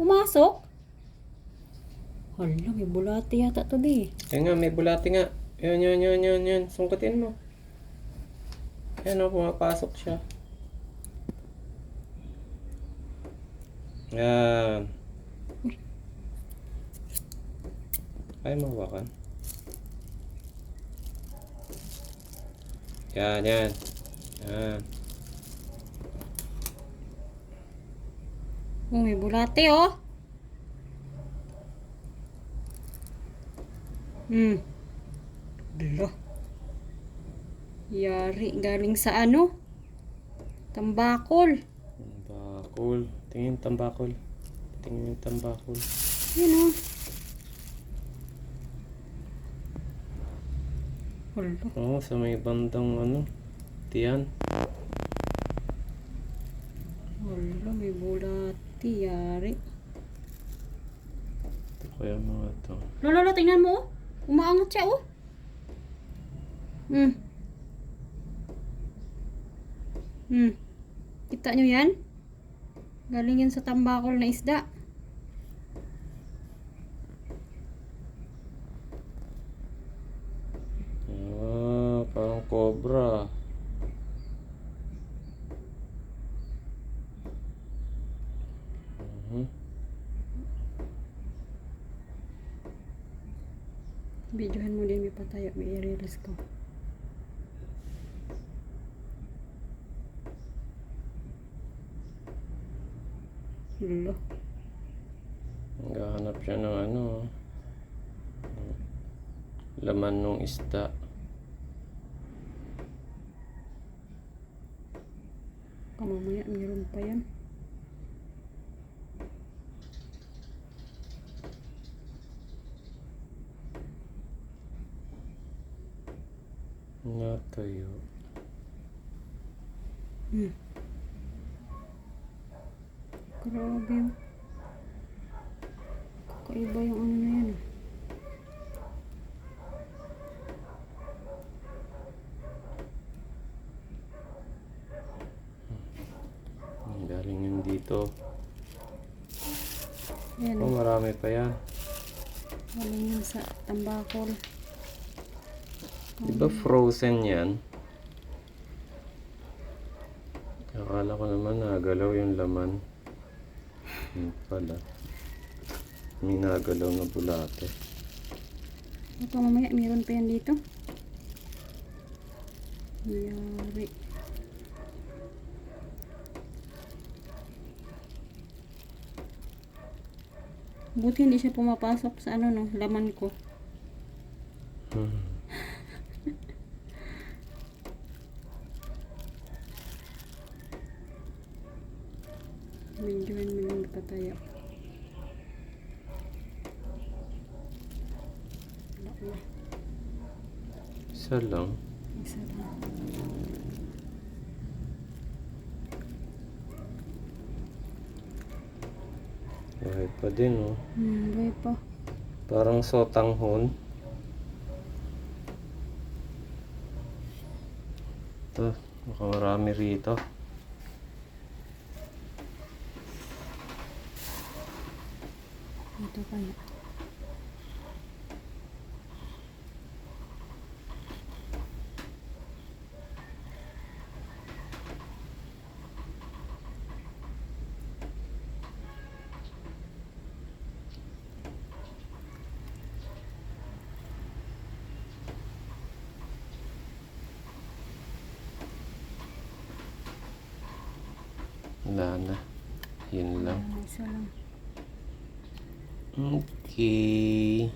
Pumasok? Hala, may bulate yata to di. Kaya nga, may bulate nga. Yun. Sungkutin mo. Ayan o, pumapasok siya. Yan. Ay, mawakan. Yan. Yan. Oh, may bulate oh. Hala. Yari, galing sa ano? Tambakol. Tambakol. Tingin tambakol. Tingin yung tambakol. Yan oh. Hala. Oo, sa may bandang ano. Tiyan. Hala, may bulate. Yari. Ito kaya mga to. Lolo, tingnan mo oh. Umaangat siya oh. Kita nyo yan? Galing yan sa tambakol na isda. Ah, parang cobra. Videohan mo din, may patayo, may i-release ko. Lolo. Naghahanap siya ng ano. Laman ng isda. Mamaya, mayroon pa yan. Natayo. Grabe yun. Kakaiba yung ano na yan. Galing yun dito. Ayan Oh, marami pa yan. galing yun sa tambakol. Diba frozen yan? Akala ko naman nagalaw yung laman. Hindi pala. May nagalaw na bulate. Ito mamaya, mayroon pa yan dito. Yari. Buti hindi siya pumapasok sa ano no, laman ko. Medyohan mo lang patayo. Wala na. Isa lang. Isa lang. Buhay pa din oh. Buhay pa. Parang sotanghon. Ito, baka marami rito. Ito kaya. Wala na. Yun lang. Isa lang. Okay.